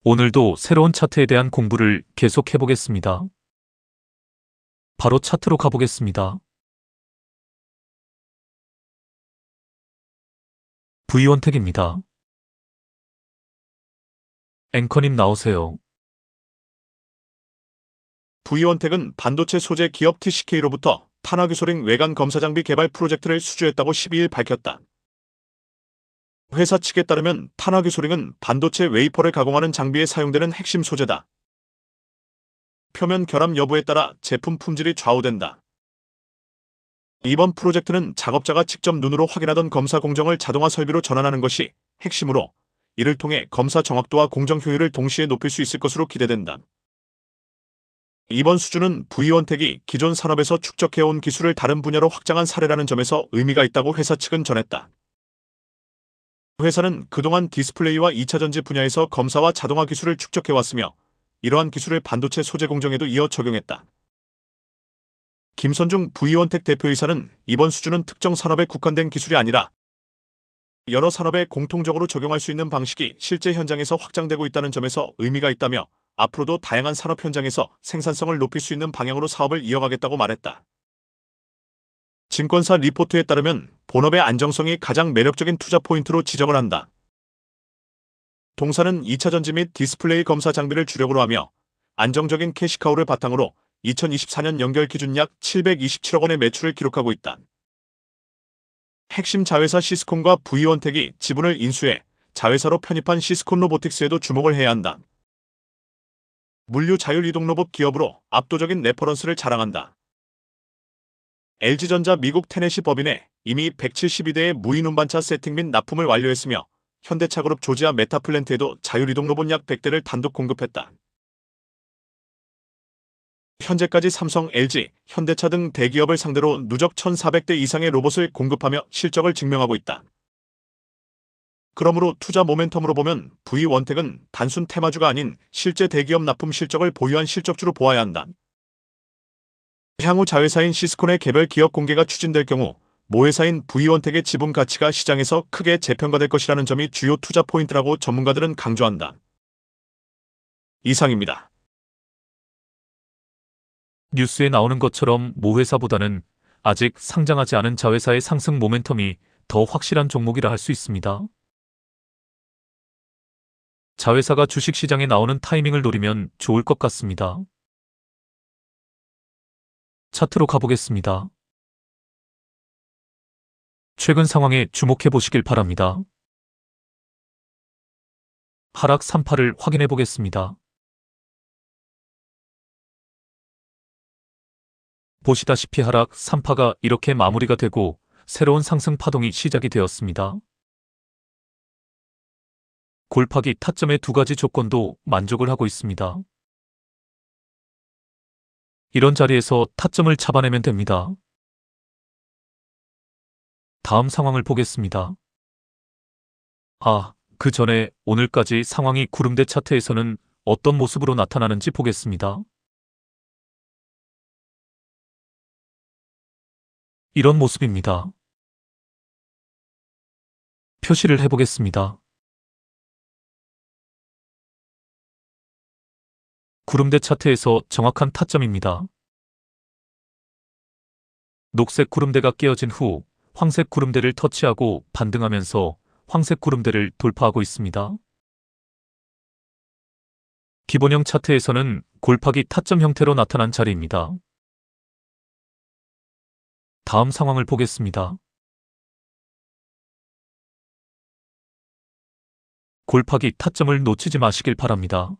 오늘도 새로운 차트에 대한 공부를 계속해 보겠습니다. 바로 차트로 가보겠습니다. V원택입니다. 앵커님 나오세요. V원택은 반도체 소재 기업 TCK로부터 탄화규소링 외관 검사 장비 개발 프로젝트를 수주했다고 12일 밝혔다. 회사 측에 따르면 탄화규소링은 반도체 웨이퍼를 가공하는 장비에 사용되는 핵심 소재다. 표면 결함 여부에 따라 제품 품질이 좌우된다. 이번 프로젝트는 작업자가 직접 눈으로 확인하던 검사 공정을 자동화 설비로 전환하는 것이 핵심으로 이를 통해 검사 정확도와 공정 효율을 동시에 높일 수 있을 것으로 기대된다. 이번 수주는 V원택이 기존 산업에서 축적해온 기술을 다른 분야로 확장한 사례라는 점에서 의미가 있다고 회사 측은 전했다. 회사는 그동안 디스플레이와 2차전지 분야에서 검사와 자동화 기술을 축적해왔으며 이러한 기술을 반도체 소재 공정에도 이어 적용했다. 김선중 V원택 대표이사는 이번 수주는 특정 산업에 국한된 기술이 아니라 여러 산업에 공통적으로 적용할 수 있는 방식이 실제 현장에서 확장되고 있다는 점에서 의미가 있다며 앞으로도 다양한 산업 현장에서 생산성을 높일 수 있는 방향으로 사업을 이어가겠다고 말했다. 증권사 리포트에 따르면 본업의 안정성이 가장 매력적인 투자 포인트로 지적을 한다. 동사는 2차전지 및 디스플레이 검사 장비를 주력으로 하며 안정적인 캐시카우를 바탕으로 2024년 연결 기준 약 727억 원의 매출을 기록하고 있다. 핵심 자회사 시스콘과 V원택이 지분을 인수해 자회사로 편입한 시스콘 로보틱스에도 주목을 해야 한다. 물류 자율이동 로봇 기업으로 압도적인 레퍼런스를 자랑한다. LG전자 미국 테네시 법인에 이미 172대의 무인 운반차 세팅 및 납품을 완료했으며 현대차그룹 조지아 메타플랜트에도 자율이동 로봇 약 100대를 단독 공급했다. 현재까지 삼성, LG, 현대차 등 대기업을 상대로 누적 1,400대 이상의 로봇을 공급하며 실적을 증명하고 있다. 그러므로 투자 모멘텀으로 보면 V원택은 단순 테마주가 아닌 실제 대기업 납품 실적을 보유한 실적주로 보아야 한다. 향후 자회사인 시스콘의 개별 기업 공개가 추진될 경우 모회사인 V원택의 지분 가치가 시장에서 크게 재평가될 것이라는 점이 주요 투자 포인트라고 전문가들은 강조한다. 이상입니다. 뉴스에 나오는 것처럼 모회사보다는 아직 상장하지 않은 자회사의 상승 모멘텀이 더 확실한 종목이라 할 수 있습니다. 자회사가 주식시장에 나오는 타이밍을 노리면 좋을 것 같습니다. 차트로 가보겠습니다. 최근 상황에 주목해 보시길 바랍니다. 하락 3파를 확인해 보겠습니다. 보시다시피 하락 3파가 이렇게 마무리가 되고 새로운 상승 파동이 시작이 되었습니다. 골파기 타점의 두 가지 조건도 만족을 하고 있습니다. 이런 자리에서 타점을 잡아내면 됩니다. 다음 상황을 보겠습니다. 그 전에 오늘까지 상황이 구름대 차트에서는 어떤 모습으로 나타나는지 보겠습니다. 이런 모습입니다. 표시를 해보겠습니다. 구름대 차트에서 정확한 타점입니다. 녹색 구름대가 깨어진 후 황색 구름대를 터치하고 반등하면서 황색 구름대를 돌파하고 있습니다. 기본형 차트에서는 골파기 타점 형태로 나타난 자리입니다. 다음 상황을 보겠습니다. 골파기 타점을 놓치지 마시길 바랍니다.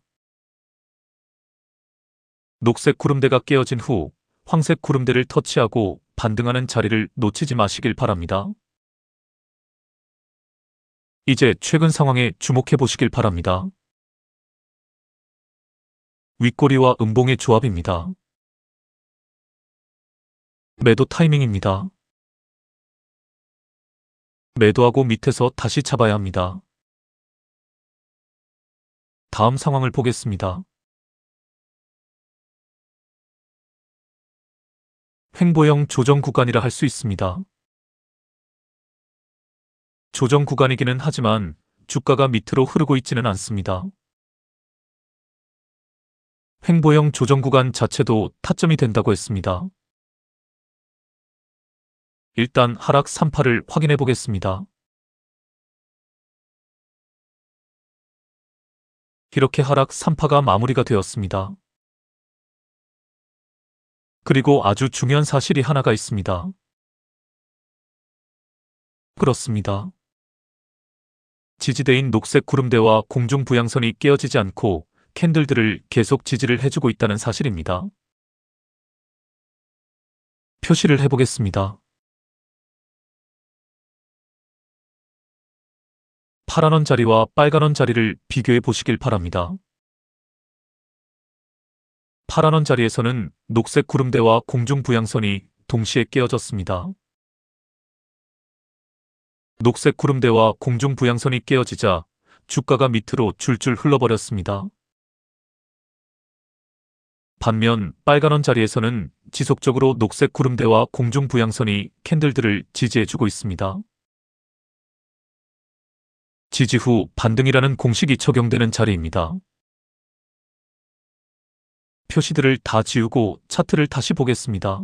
녹색 구름대가 깨어진 후 황색 구름대를 터치하고 반등하는 자리를 놓치지 마시길 바랍니다. 이제 최근 상황에 주목해 보시길 바랍니다. 윗꼬리와 음봉의 조합입니다. 매도 타이밍입니다. 매도하고 밑에서 다시 잡아야 합니다. 다음 상황을 보겠습니다. 횡보형 조정 구간이라 할 수 있습니다. 조정 구간이기는 하지만 주가가 밑으로 흐르고 있지는 않습니다. 횡보형 조정 구간 자체도 타점이 된다고 했습니다. 일단 하락 3파를 확인해 보겠습니다. 이렇게 하락 3파가 마무리가 되었습니다. 그리고 아주 중요한 사실이 하나가 있습니다. 그렇습니다. 지지대인 녹색 구름대와 공중 부양선이 깨어지지 않고 캔들들을 계속 지지를 해주고 있다는 사실입니다. 표시를 해보겠습니다. 파란 원 자리와 빨간 원 자리를 비교해 보시길 바랍니다. 파란 원 자리에서는 녹색 구름대와 공중 부양선이 동시에 깨어졌습니다. 녹색 구름대와 공중 부양선이 깨어지자 주가가 밑으로 줄줄 흘러버렸습니다. 반면 빨간 원 자리에서는 지속적으로 녹색 구름대와 공중 부양선이 캔들들을 지지해주고 있습니다. 지지 후 반등이라는 공식이 적용되는 자리입니다. 표시들을 다 지우고 차트를 다시 보겠습니다.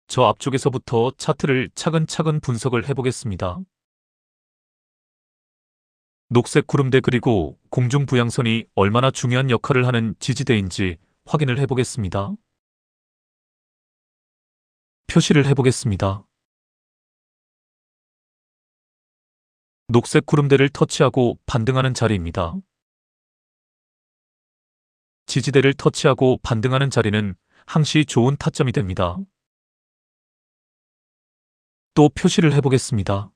저 앞쪽에서부터 차트를 차근차근 분석을 해보겠습니다. 녹색 구름대 그리고 공중 부양선이 얼마나 중요한 역할을 하는 지지대인지 확인을 해보겠습니다. 표시를 해보겠습니다. 녹색 구름대를 터치하고 반등하는 자리입니다. 지지대를 터치하고 반등하는 자리는 항시 좋은 타점이 됩니다. 또 표시를 해보겠습니다.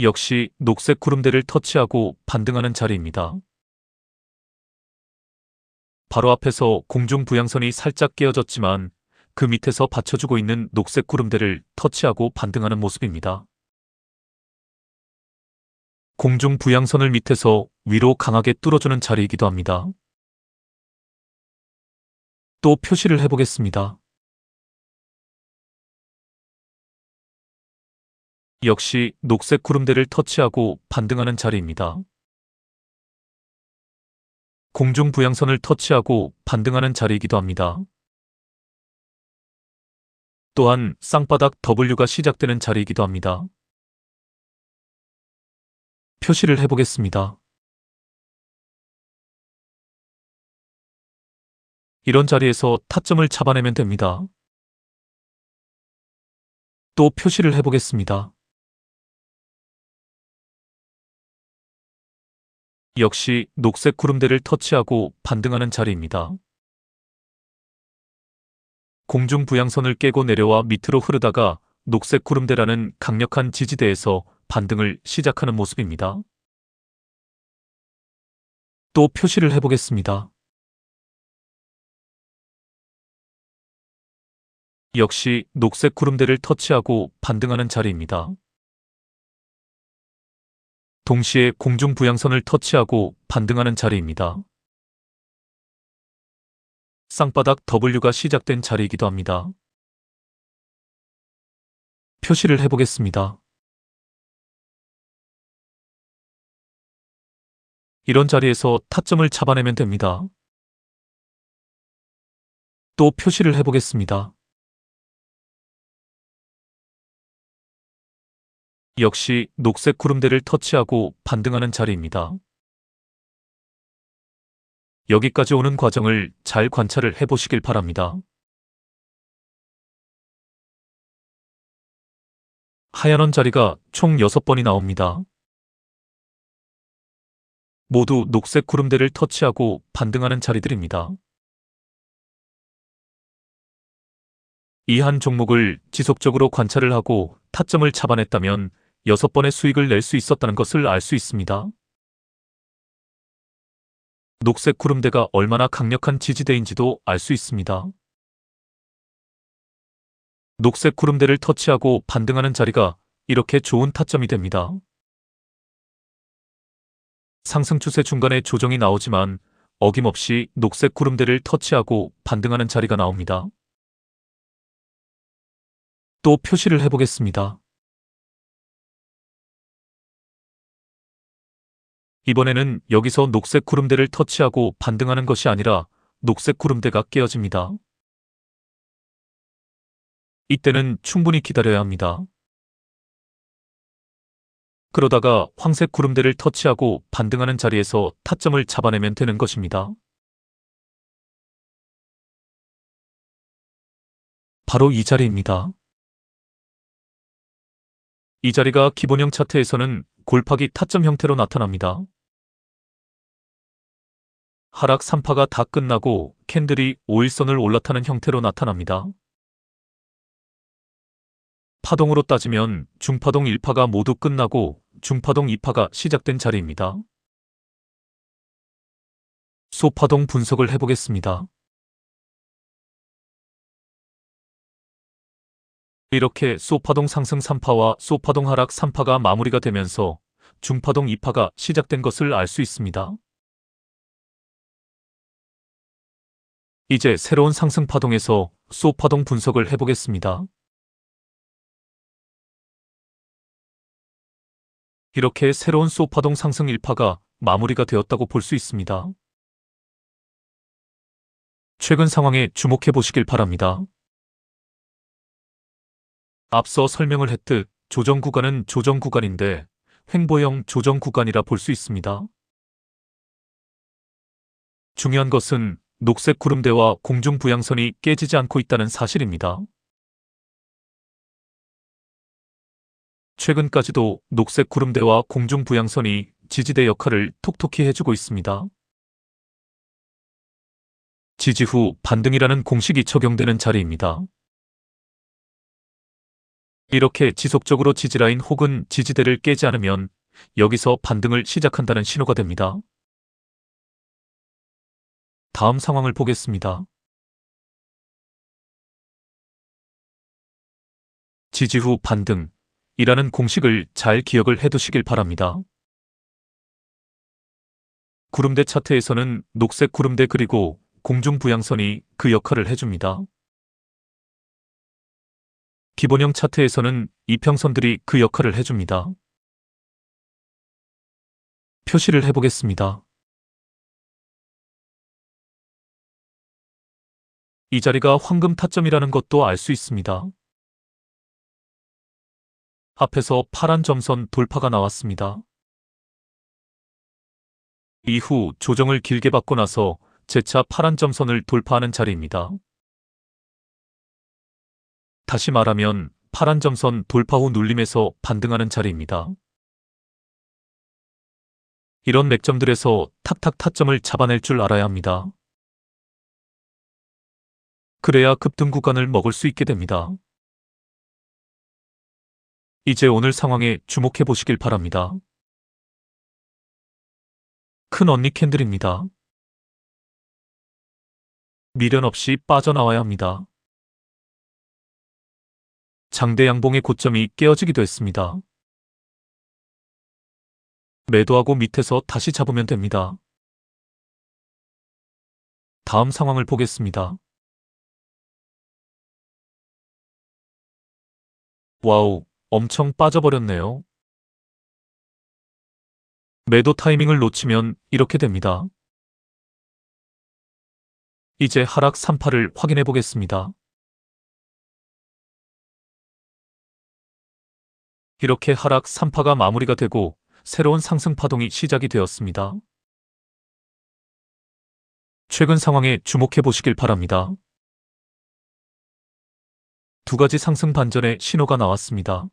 역시 녹색 구름대를 터치하고 반등하는 자리입니다. 바로 앞에서 공중 부양선이 살짝 깨어졌지만 그 밑에서 받쳐주고 있는 녹색 구름대를 터치하고 반등하는 모습입니다. 공중 부양선을 밑에서 위로 강하게 뚫어주는 자리이기도 합니다. 또 표시를 해보겠습니다. 역시 녹색 구름대를 터치하고 반등하는 자리입니다. 공중 부양선을 터치하고 반등하는 자리이기도 합니다. 또한 쌍바닥 W가 시작되는 자리이기도 합니다. 표시를 해보겠습니다. 이런 자리에서 타점을 잡아내면 됩니다. 또 표시를 해보겠습니다. 역시 녹색 구름대를 터치하고 반등하는 자리입니다. 공중 부양선을 깨고 내려와 밑으로 흐르다가 녹색 구름대라는 강력한 지지대에서 반등을 시작하는 모습입니다. 또 표시를 해보겠습니다. 역시 녹색 구름대를 터치하고 반등하는 자리입니다. 동시에 공중 부양선을 터치하고 반등하는 자리입니다. 쌍바닥 W가 시작된 자리이기도 합니다. 표시를 해보겠습니다. 이런 자리에서 타점을 잡아내면 됩니다. 또 표시를 해보겠습니다. 역시 녹색 구름대를 터치하고 반등하는 자리입니다. 여기까지 오는 과정을 잘 관찰을 해보시길 바랍니다. 하얀 원 자리가 총 6번이 나옵니다. 모두 녹색 구름대를 터치하고 반등하는 자리들입니다. 이 한 종목을 지속적으로 관찰을 하고 타점을 잡아냈다면 6번의 수익을 낼 수 있었다는 것을 알 수 있습니다. 녹색 구름대가 얼마나 강력한 지지대인지도 알 수 있습니다. 녹색 구름대를 터치하고 반등하는 자리가 이렇게 좋은 타점이 됩니다. 상승 추세 중간에 조정이 나오지만 어김없이 녹색 구름대를 터치하고 반등하는 자리가 나옵니다. 또 표시를 해보겠습니다. 이번에는 여기서 녹색 구름대를 터치하고 반등하는 것이 아니라 녹색 구름대가 깨어집니다. 이때는 충분히 기다려야 합니다. 그러다가 황색 구름대를 터치하고 반등하는 자리에서 타점을 잡아내면 되는 것입니다. 바로 이 자리입니다. 이 자리가 기본형 차트에서는 골파기 타점 형태로 나타납니다. 하락 3파가 다 끝나고 캔들이 5일선을 올라타는 형태로 나타납니다. 파동으로 따지면 중파동 1파가 모두 끝나고 중파동 2파가 시작된 자리입니다. 소파동 분석을 해보겠습니다. 이렇게 소파동 상승 3파와 소파동 하락 3파가 마무리가 되면서 중파동 2파가 시작된 것을 알 수 있습니다. 이제 새로운 상승 파동에서 소파동 분석을 해보겠습니다. 이렇게 새로운 소파동 상승 1파가 마무리가 되었다고 볼 수 있습니다. 최근 상황에 주목해 보시길 바랍니다. 앞서 설명을 했듯 조정 구간은 조정 구간인데 횡보형 조정 구간이라 볼 수 있습니다. 중요한 것은 녹색 구름대와 공중 부양선이 깨지지 않고 있다는 사실입니다. 최근까지도 녹색 구름대와 공중 부양선이 지지대 역할을 톡톡히 해주고 있습니다. 지지 후 반등이라는 공식이 적용되는 자리입니다. 이렇게 지속적으로 지지라인 혹은 지지대를 깨지 않으면 여기서 반등을 시작한다는 신호가 됩니다. 다음 상황을 보겠습니다. 지지 후 반등이라는 공식을 잘 기억을 해두시길 바랍니다. 구름대 차트에서는 녹색 구름대 그리고 공중 부양선이 그 역할을 해줍니다. 기본형 차트에서는 이평선들이 그 역할을 해줍니다. 표시를 해보겠습니다. 이 자리가 황금 타점이라는 것도 알 수 있습니다. 앞에서 파란 점선 돌파가 나왔습니다. 이후 조정을 길게 받고 나서 재차 파란 점선을 돌파하는 자리입니다. 다시 말하면 파란 점선 돌파 후 눌림에서 반등하는 자리입니다. 이런 맥점들에서 탁탁 타점을 잡아낼 줄 알아야 합니다. 그래야 급등 구간을 먹을 수 있게 됩니다. 이제 오늘 상황에 주목해 보시길 바랍니다. 큰 언니 캔들입니다. 미련 없이 빠져나와야 합니다. 장대 양봉의 고점이 깨어지기도 했습니다. 매도하고 밑에서 다시 잡으면 됩니다. 다음 상황을 보겠습니다. 와우, 엄청 빠져버렸네요. 매도 타이밍을 놓치면 이렇게 됩니다. 이제 하락 3파를 확인해 보겠습니다. 이렇게 하락 3파가 마무리가 되고 새로운 상승 파동이 시작이 되었습니다. 최근 상황에 주목해 보시길 바랍니다. 두 가지 상승 반전의 신호가 나왔습니다.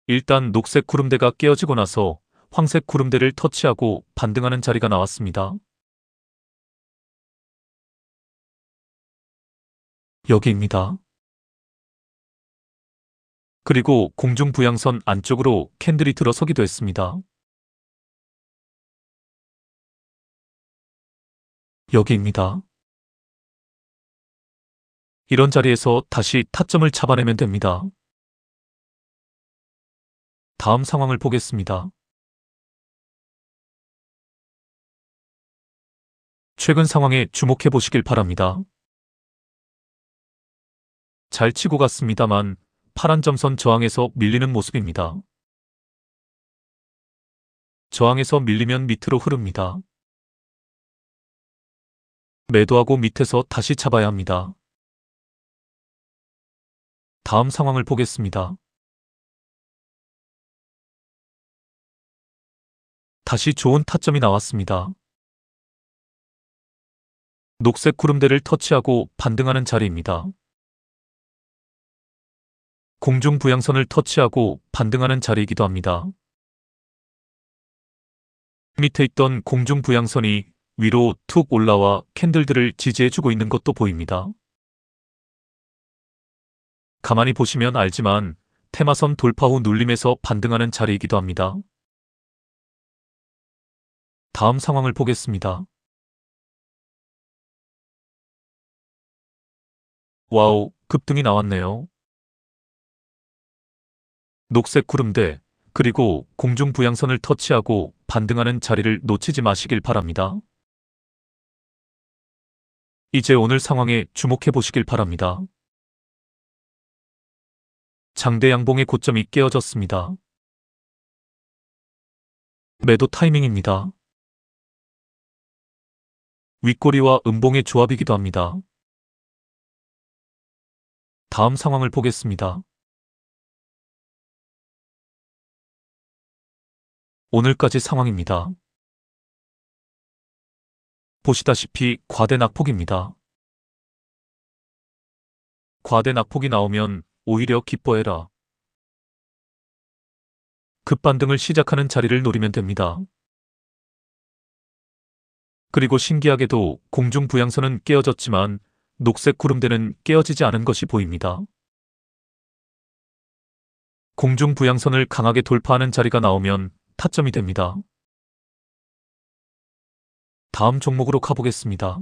일단 녹색 구름대가 깨어지고 나서 황색 구름대를 터치하고 반등하는 자리가 나왔습니다. 여기입니다. 그리고 공중 부양선 안쪽으로 캔들이 들어서기도 했습니다. 여기입니다. 이런 자리에서 다시 타점을 잡아내면 됩니다. 다음 상황을 보겠습니다. 최근 상황에 주목해 보시길 바랍니다. 잘 치고 갔습니다만 파란 점선 저항에서 밀리는 모습입니다. 저항에서 밀리면 밑으로 흐릅니다. 매도하고 밑에서 다시 잡아야 합니다. 다음 상황을 보겠습니다. 다시 좋은 타점이 나왔습니다. 녹색 구름대를 터치하고 반등하는 자리입니다. 공중 부양선을 터치하고 반등하는 자리이기도 합니다. 밑에 있던 공중 부양선이 위로 툭 올라와 캔들들을 지지해주고 있는 것도 보입니다. 가만히 보시면 알지만 테마선 돌파 후 눌림에서 반등하는 자리이기도 합니다. 다음 상황을 보겠습니다. 와우, 급등이 나왔네요. 녹색 구름대, 그리고 공중 부양선을 터치하고 반등하는 자리를 놓치지 마시길 바랍니다. 이제 오늘 상황에 주목해 보시길 바랍니다. 장대 양봉의 고점이 깨어졌습니다. 매도 타이밍입니다. 윗꼬리와 음봉의 조합이기도 합니다. 다음 상황을 보겠습니다. 오늘까지 상황입니다. 보시다시피 과대 낙폭입니다. 과대 낙폭이 나오면 오히려 기뻐해라. 급반등을 시작하는 자리를 노리면 됩니다. 그리고 신기하게도 공중 부양선은 깨어졌지만 녹색 구름대는 깨어지지 않은 것이 보입니다. 공중 부양선을 강하게 돌파하는 자리가 나오면 타점이 됩니다. 다음 종목으로 가보겠습니다.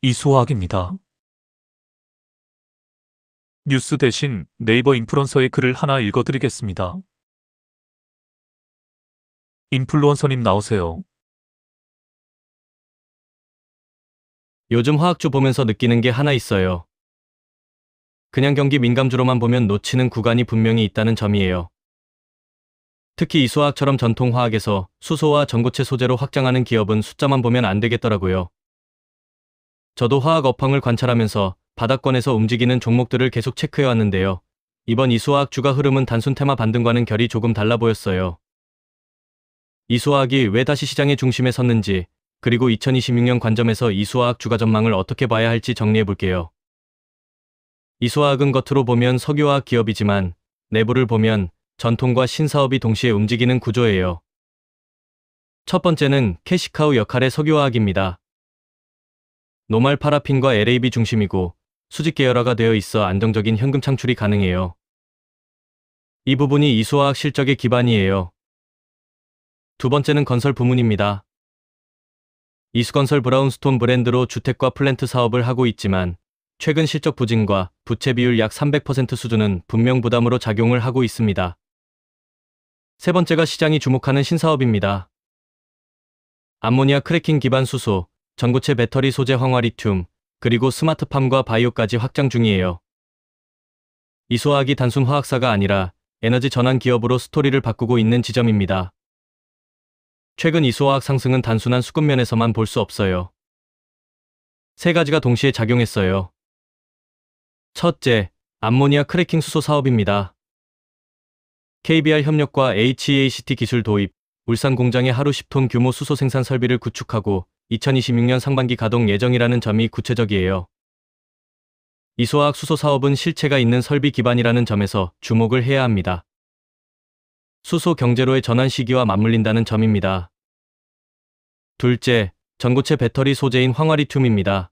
이수화학입니다. 뉴스 대신 네이버 인플루언서의 글을 하나 읽어드리겠습니다. 인플루언서님 나오세요. 요즘 화학주 보면서 느끼는 게 하나 있어요. 그냥 경기 민감주로만 보면 놓치는 구간이 분명히 있다는 점이에요. 특히 이수화학처럼 전통 화학에서 수소와 전고체 소재로 확장하는 기업은 숫자만 보면 안 되겠더라고요. 저도 화학 업황을 관찰하면서 바닥권에서 움직이는 종목들을 계속 체크해왔는데요. 이번 이수화학 주가 흐름은 단순 테마 반등과는 결이 조금 달라 보였어요. 이수화학이 왜 다시 시장의 중심에 섰는지, 그리고 2026년 관점에서 이수화학 주가 전망을 어떻게 봐야 할지 정리해볼게요. 이수화학은 겉으로 보면 석유화학 기업이지만 내부를 보면 전통과 신사업이 동시에 움직이는 구조예요. 첫 번째는 캐시카우 역할의 석유화학입니다. 노말 파라핀과 LAB 중심이고 수직 계열화가 되어 있어 안정적인 현금 창출이 가능해요. 이 부분이 이수화학 실적의 기반이에요. 두 번째는 건설 부문입니다. 이수건설 브라운스톤 브랜드로 주택과 플랜트 사업을 하고 있지만 최근 실적 부진과 부채 비율 약 300% 수준은 분명 부담으로 작용을 하고 있습니다. 세 번째가 시장이 주목하는 신사업입니다. 암모니아 크래킹 기반 수소, 전고체 배터리 소재 황화 리튬, 그리고 스마트팜과 바이오까지 확장 중이에요. 이수화학이 단순 화학사가 아니라 에너지 전환 기업으로 스토리를 바꾸고 있는 지점입니다. 최근 이수화학 상승은 단순한 수급면에서만 볼 수 없어요. 세 가지가 동시에 작용했어요. 첫째, 암모니아 크래킹 수소 사업입니다. KBR 협력과 HEACT 기술 도입, 울산 공장에 하루 10톤 규모 수소 생산 설비를 구축하고 2026년 상반기 가동 예정이라는 점이 구체적이에요. 이수화학 수소 사업은 실체가 있는 설비 기반이라는 점에서 주목을 해야 합니다. 수소 경제로의 전환 시기와 맞물린다는 점입니다. 둘째, 전고체 배터리 소재인 황화리튬입니다.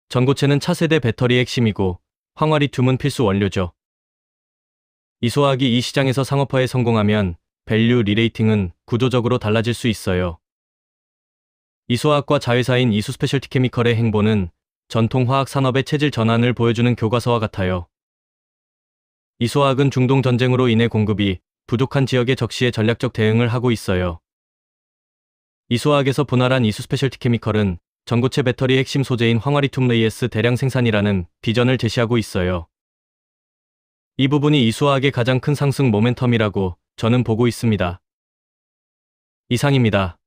전고체는 차세대 배터리의 핵심이고 황화리튬은 필수 원료죠. 이수화학이 이 시장에서 상업화에 성공하면 밸류 리레이팅은 구조적으로 달라질 수 있어요. 이수화학과 자회사인 이수스페셜티케미컬의 행보는 전통 화학 산업의 체질 전환을 보여주는 교과서와 같아요. 이수화학은 중동 전쟁으로 인해 공급이 부족한 지역의 적시에 전략적 대응을 하고 있어요. 이수화학에서 분할한 이수스페셜티케미컬은 전고체 배터리 핵심 소재인 황화리튬 레이에스 대량 생산이라는 비전을 제시하고 있어요. 이 부분이 이 수화학의 가장 큰 상승 모멘텀이라고 저는 보고 있습니다. 이상입니다.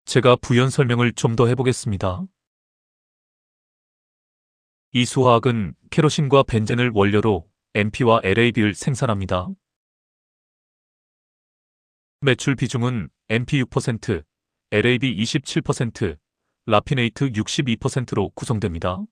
제가 부연 설명을 좀 더 해보겠습니다. 이 수화학은 케로신과 벤젠을 원료로 MP와 LAB를 생산합니다. 매출 비중은 MP 6%, LAB 27%, 라피네이트 62%로 구성됩니다.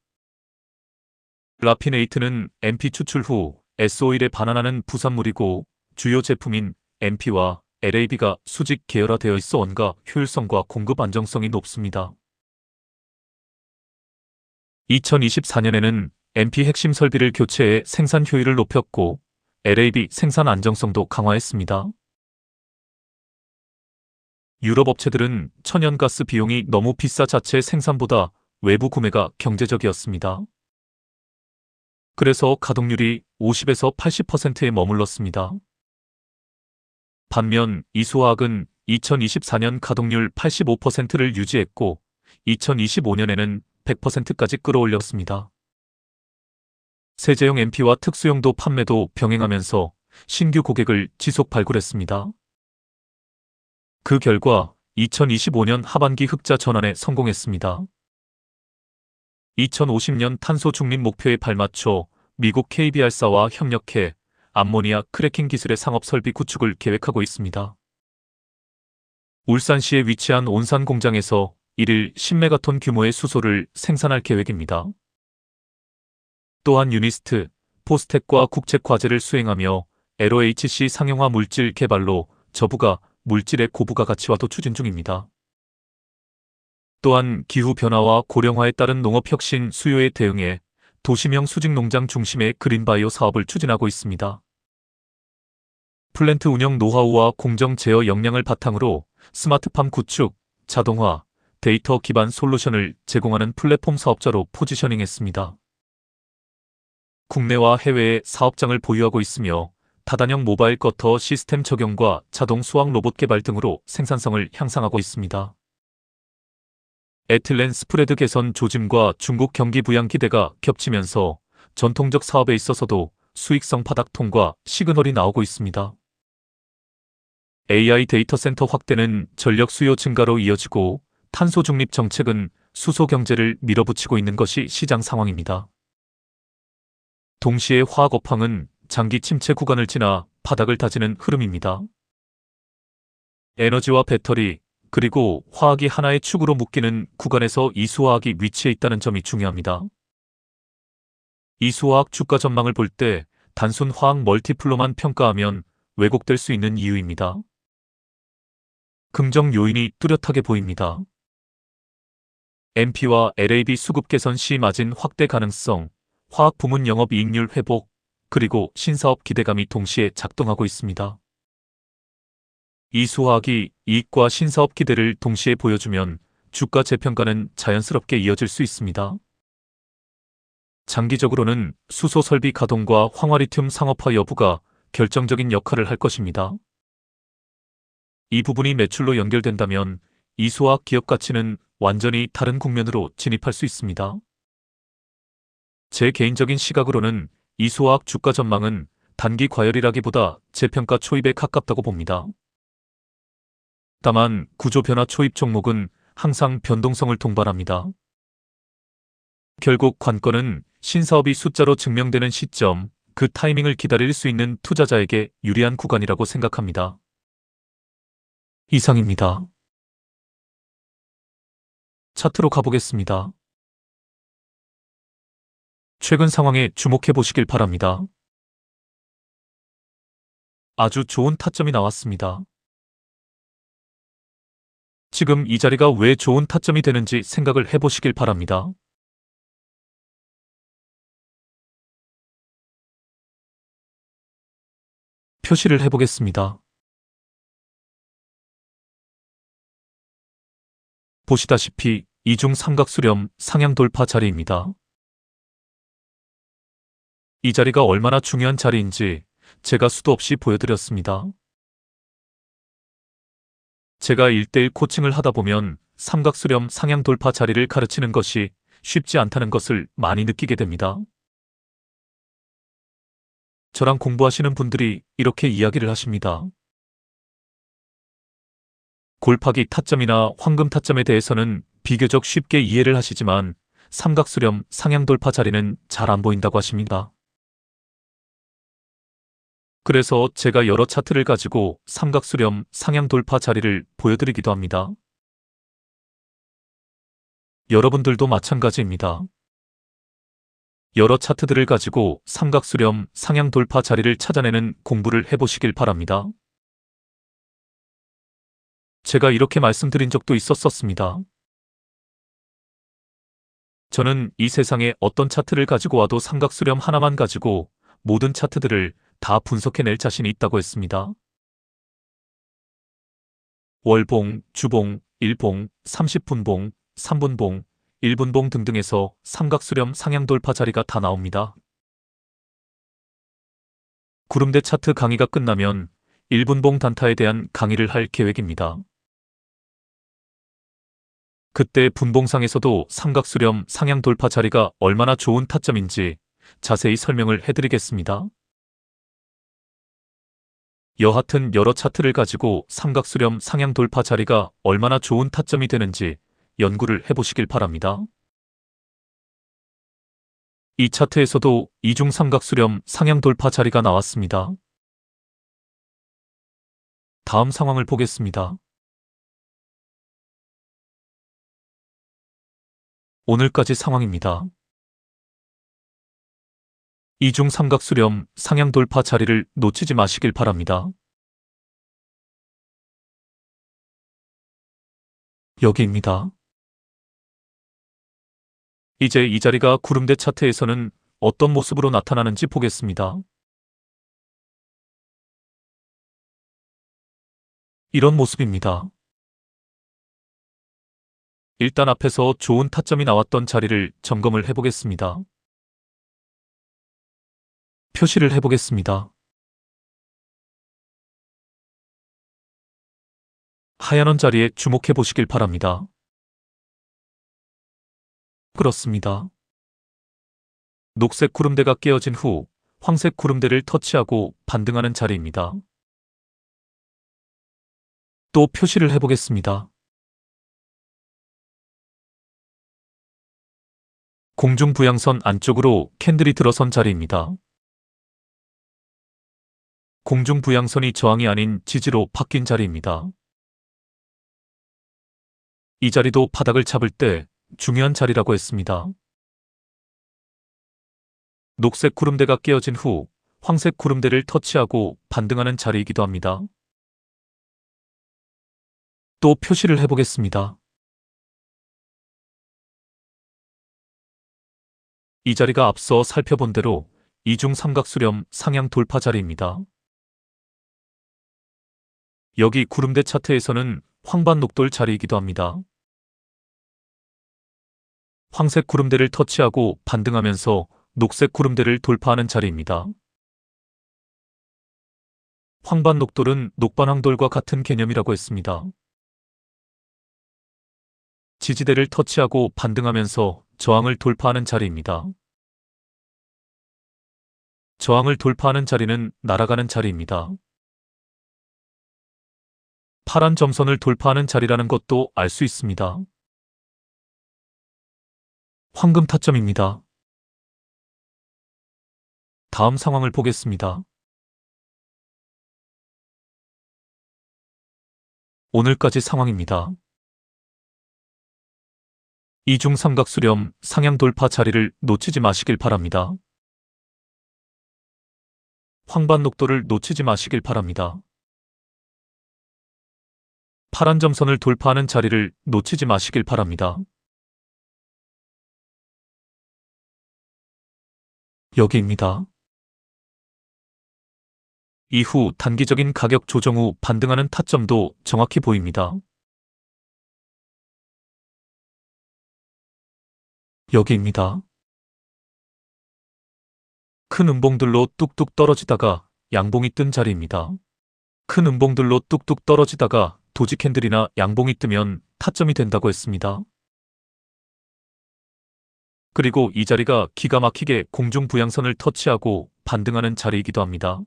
라피네이트는 MP 추출 후 S오일에 반환하는 부산물이고 주요 제품인 MP와 LAB가 수직 계열화되어 있어 원가 효율성과 공급 안정성이 높습니다. 2024년에는 MP 핵심 설비를 교체해 생산 효율을 높였고 LAB 생산 안정성도 강화했습니다. 유럽 업체들은 천연가스 비용이 너무 비싸 자체 생산보다 외부 구매가 경제적이었습니다. 그래서 가동률이 50에서 80%에 머물렀습니다. 반면 이 수화학은 2024년 가동률 85%를 유지했고 2025년에는 100%까지 끌어올렸습니다. 세제용 MP와 특수용도 판매도 병행하면서 신규 고객을 지속 발굴했습니다. 그 결과 2025년 하반기 흑자 전환에 성공했습니다. 2050년 탄소 중립 목표에 발맞춰 미국 KBR사와 협력해 암모니아 크래킹 기술의 상업 설비 구축을 계획하고 있습니다. 울산시에 위치한 온산 공장에서 1일 10메가톤 규모의 수소를 생산할 계획입니다. 또한 유니스트, 포스텍과 국책 과제를 수행하며 LOHC 상용화 물질 개발로 저부가 물질의 고부가 가치화도 추진 중입니다. 또한 기후변화와 고령화에 따른 농업혁신 수요에 대응해 도시명 수직농장 중심의 그린바이오 사업을 추진하고 있습니다. 플랜트 운영 노하우와 공정 제어 역량을 바탕으로 스마트팜 구축, 자동화, 데이터 기반 솔루션을 제공하는 플랫폼 사업자로 포지셔닝했습니다. 국내와 해외에 사업장을 보유하고 있으며 다단형 모바일 거터 시스템 적용과 자동 수확 로봇 개발 등으로 생산성을 향상하고 있습니다. 에틸렌 스프레드 개선 조짐과 중국 경기 부양 기대가 겹치면서 전통적 사업에 있어서도 수익성 바닥 통과 시그널이 나오고 있습니다. AI 데이터 센터 확대는 전력 수요 증가로 이어지고 탄소 중립 정책은 수소 경제를 밀어붙이고 있는 것이 시장 상황입니다. 동시에 화학 업황은 장기 침체 구간을 지나 바닥을 다지는 흐름입니다. 에너지와 배터리, 그리고 화학이 하나의 축으로 묶이는 구간에서 이수화학이 위치해 있다는 점이 중요합니다. 이수화학 주가 전망을 볼 때 단순 화학 멀티플로만 평가하면 왜곡될 수 있는 이유입니다. 긍정 요인이 뚜렷하게 보입니다. MP와 LAB 수급 개선 시 마진 확대 가능성, 화학 부문 영업 이익률 회복, 그리고 신사업 기대감이 동시에 작동하고 있습니다. 이수화학이 이익과 신사업 기대를 동시에 보여주면 주가 재평가는 자연스럽게 이어질 수 있습니다. 장기적으로는 수소 설비 가동과 황화리튬 상업화 여부가 결정적인 역할을 할 것입니다. 이 부분이 매출로 연결된다면 이수화학 기업 가치는 완전히 다른 국면으로 진입할 수 있습니다. 제 개인적인 시각으로는 이수화학 주가 전망은 단기 과열이라기보다 재평가 초입에 가깝다고 봅니다. 다만 구조 변화 초입 종목은 항상 변동성을 동반합니다. 결국 관건은 신사업이 숫자로 증명되는 시점, 그 타이밍을 기다릴 수 있는 투자자에게 유리한 구간이라고 생각합니다. 이상입니다. 차트로 가보겠습니다. 최근 상황에 주목해 보시길 바랍니다. 아주 좋은 타점이 나왔습니다. 지금 이 자리가 왜 좋은 타점이 되는지 생각을 해보시길 바랍니다. 표시를 해보겠습니다. 보시다시피 이중 삼각수렴 상향 돌파 자리입니다. 이 자리가 얼마나 중요한 자리인지 제가 수도 없이 보여드렸습니다. 제가 1:1 코칭을 하다 보면 삼각수렴 상향 돌파 자리를 가르치는 것이 쉽지 않다는 것을 많이 느끼게 됩니다. 저랑 공부하시는 분들이 이렇게 이야기를 하십니다. 골파기 타점이나 황금 타점에 대해서는 비교적 쉽게 이해를 하시지만 삼각수렴 상향돌파 자리는 잘 안 보인다고 하십니다. 그래서 제가 여러 차트를 가지고 삼각수렴 상향돌파 자리를 보여드리기도 합니다. 여러분들도 마찬가지입니다. 여러 차트들을 가지고 삼각수렴 상향돌파 자리를 찾아내는 공부를 해보시길 바랍니다. 제가 이렇게 말씀드린 적도 있었습니다. 저는 이 세상에 어떤 차트를 가지고 와도 삼각수렴 하나만 가지고 모든 차트들을 다 분석해낼 자신이 있다고 했습니다. 월봉, 주봉, 일봉, 30분봉, 3분봉, 1분봉 등등에서 삼각수렴 상향돌파 자리가 다 나옵니다. 구름대 차트 강의가 끝나면 1분봉 단타에 대한 강의를 할 계획입니다. 그때 분봉상에서도 삼각수렴 상향돌파 자리가 얼마나 좋은 타점인지 자세히 설명을 해드리겠습니다. 여하튼 여러 차트를 가지고 삼각수렴 상향돌파 자리가 얼마나 좋은 타점이 되는지 연구를 해보시길 바랍니다. 이 차트에서도 이중 삼각수렴 상향돌파 자리가 나왔습니다. 다음 상황을 보겠습니다. 오늘까지 상황입니다. 이중 삼각수렴 상향돌파 자리를 놓치지 마시길 바랍니다. 여기입니다. 이제 이 자리가 구름대 차트에서는 어떤 모습으로 나타나는지 보겠습니다. 이런 모습입니다. 일단 앞에서 좋은 타점이 나왔던 자리를 점검을 해보겠습니다. 표시를 해보겠습니다. 하얀 원 자리에 주목해 보시길 바랍니다. 그렇습니다. 녹색 구름대가 깨어진 후 황색 구름대를 터치하고 반등하는 자리입니다. 또 표시를 해보겠습니다. 공중부양선 안쪽으로 캔들이 들어선 자리입니다. 공중부양선이 저항이 아닌 지지로 바뀐 자리입니다. 이 자리도 바닥을 잡을 때 중요한 자리라고 했습니다. 녹색 구름대가 깨어진 후 황색 구름대를 터치하고 반등하는 자리이기도 합니다. 또 표시를 해보겠습니다. 이 자리가 앞서 살펴본 대로 이중 삼각수렴 상향 돌파 자리입니다. 여기 구름대 차트에서는 황반녹돌 자리이기도 합니다. 황색 구름대를 터치하고 반등하면서 녹색 구름대를 돌파하는 자리입니다. 황반녹돌은 녹반황돌과 같은 개념이라고 했습니다. 지지대를 터치하고 반등하면서 저항을 돌파하는 자리입니다. 저항을 돌파하는 자리는 날아가는 자리입니다. 파란 점선을 돌파하는 자리라는 것도 알 수 있습니다. 황금 타점입니다. 다음 상황을 보겠습니다. 오늘까지 상황입니다. 이중 삼각수렴 상향 돌파 자리를 놓치지 마시길 바랍니다. 황반녹돌을 놓치지 마시길 바랍니다. 파란 점선을 돌파하는 자리를 놓치지 마시길 바랍니다. 여기입니다. 이후 단기적인 가격 조정 후 반등하는 타점도 정확히 보입니다. 여기입니다. 큰 음봉들로 뚝뚝 떨어지다가 양봉이 뜬 자리입니다. 큰 음봉들로 뚝뚝 떨어지다가 도지 캔들이나 양봉이 뜨면 타점이 된다고 했습니다. 그리고 이 자리가 기가 막히게 공중 부양선을 터치하고 반등하는 자리이기도 합니다.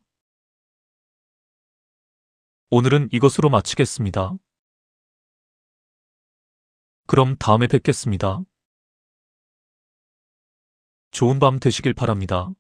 오늘은 이것으로 마치겠습니다. 그럼 다음에 뵙겠습니다. 좋은 밤 되시길 바랍니다.